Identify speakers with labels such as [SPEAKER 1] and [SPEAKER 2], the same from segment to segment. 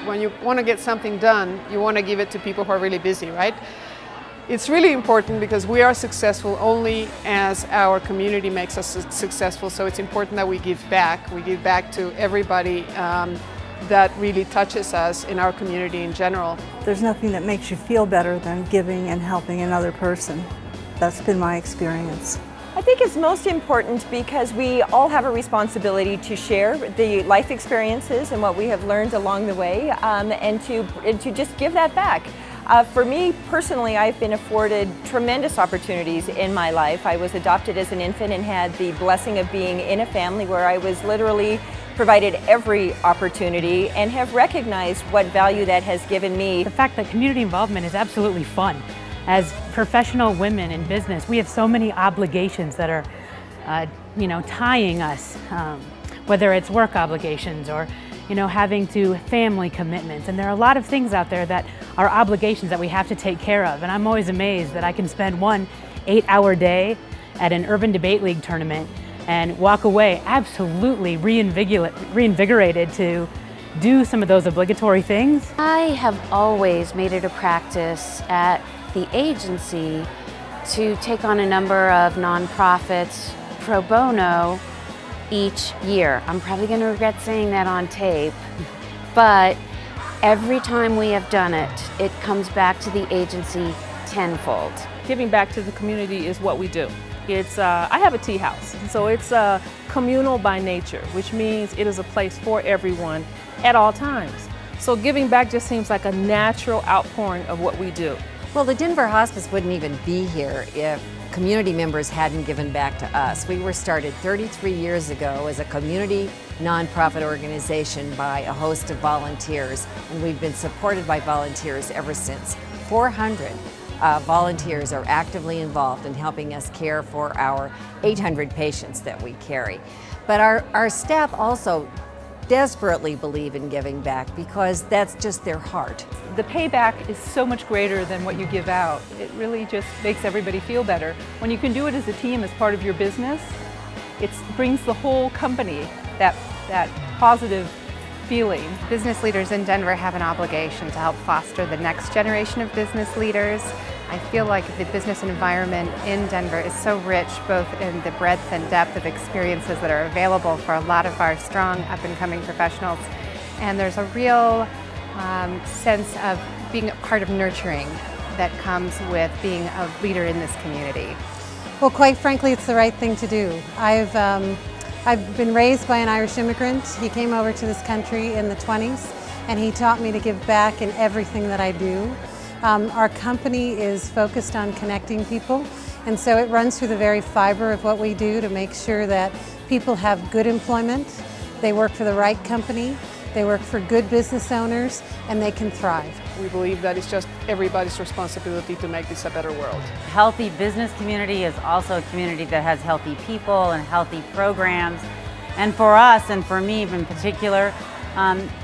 [SPEAKER 1] when you want to get something done, you want to give it to people who are really busy, right? It's really important because we are successful only as our community makes us successful, so it's important that we give back. We give back to everybody that really touches us in our community in general.
[SPEAKER 2] There's nothing that makes you feel better than giving and helping another person. That's been my experience.
[SPEAKER 3] I think it's most important because we all have a responsibility to share the life experiences and what we have learned along the way, and to just give that back. For me personally, I've been afforded tremendous opportunities in my life. I was adopted as an infant and had the blessing of being in a family where I was literally provided every opportunity and have recognized what value that has given me.
[SPEAKER 4] The fact that community involvement is absolutely fun. As professional women in business, we have so many obligations that are, tying us, whether it's work obligations or, having to family commitments. And there are a lot of things out there that are obligations that we have to take care of. And I'm always amazed that I can spend one 8-hour day at an Urban Debate League tournament and walk away absolutely reinvigorated to do some of those obligatory things.
[SPEAKER 5] I have always made it a practice at the agency to take on a number of nonprofits pro bono each year. I'm probably going to regret saying that on tape, but every time we have done it, it comes back to the agency tenfold.
[SPEAKER 6] Giving back to the community is what we do. I have a tea house, so it's communal by nature, which means it is a place for everyone at all times. So giving back just seems like a natural outpouring of what we do.
[SPEAKER 7] Well, the Denver Hospice wouldn't even be here if community members hadn't given back to us. We were started 33 years ago as a community nonprofit organization by a host of volunteers, and we've been supported by volunteers ever since. 400 volunteers are actively involved in helping us care for our 800 patients that we carry. But our staff also desperately believe in giving back because that's just their heart.
[SPEAKER 8] The payback is so much greater than what you give out. It really just makes everybody feel better. When you can do it as a team, as part of your business, it brings the whole company that positive feeling.
[SPEAKER 9] Business leaders in Denver have an obligation to help foster the next generation of business leaders. I feel like the business environment in Denver is so rich, both in the breadth and depth of experiences that are available for a lot of our strong up-and-coming professionals. And there's a real sense of being a part of nurturing that comes with being a leader in this community.
[SPEAKER 10] Well, quite frankly, it's the right thing to do. I've been raised by an Irish immigrant. He came over to this country in the 20s, and he taught me to give back in everything that I do. Our company is focused on connecting people, and so it runs through the very fiber of what we do to make sure that people have good employment, they work for the right company, they work for good business owners, and they can thrive.
[SPEAKER 1] We believe that it's just everybody's responsibility to make this a better world.
[SPEAKER 4] A healthy business community is also a community that has healthy people and healthy programs. And for us, and for me in particular,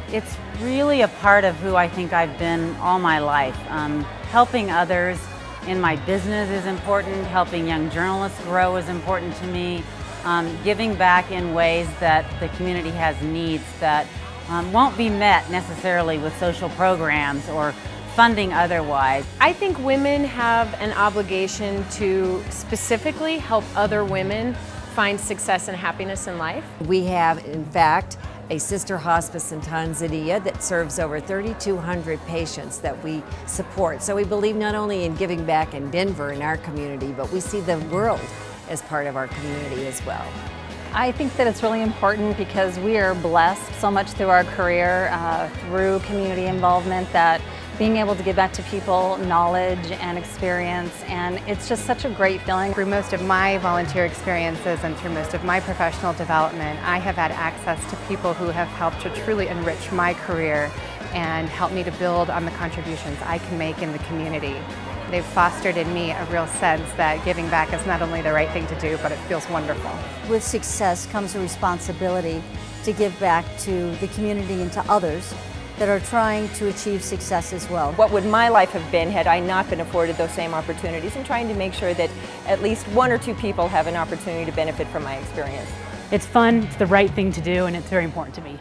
[SPEAKER 4] it's really a part of who I think I've been all my life. Helping others in my business is important. Helping young journalists grow is important to me. Giving back in ways that the community has needs that won't be met necessarily with social programs or funding otherwise.
[SPEAKER 11] I think women have an obligation to specifically help other women find success and happiness in life.
[SPEAKER 7] We have, in fact, a sister hospice in Tanzania that serves over 3,200 patients that we support. So we believe not only in giving back in Denver, in our community, but we see the world as part of our community as well.
[SPEAKER 12] I think that it's really important because we are blessed so much through our career, through community involvement, that being able to give back to people knowledge and experience, and it's just such a great feeling.
[SPEAKER 9] Through most of my volunteer experiences and through most of my professional development, I have had access to people who have helped to truly enrich my career and help me to build on the contributions I can make in the community. They've fostered in me a real sense that giving back is not only the right thing to do, but it feels wonderful.
[SPEAKER 2] With success comes a responsibility to give back to the community and to others that are trying to achieve success as well.
[SPEAKER 3] What would my life have been had I not been afforded those same opportunities, and trying to make sure that at least one or two people have an opportunity to benefit from my experience.
[SPEAKER 4] It's fun, it's the right thing to do, and it's very important to me.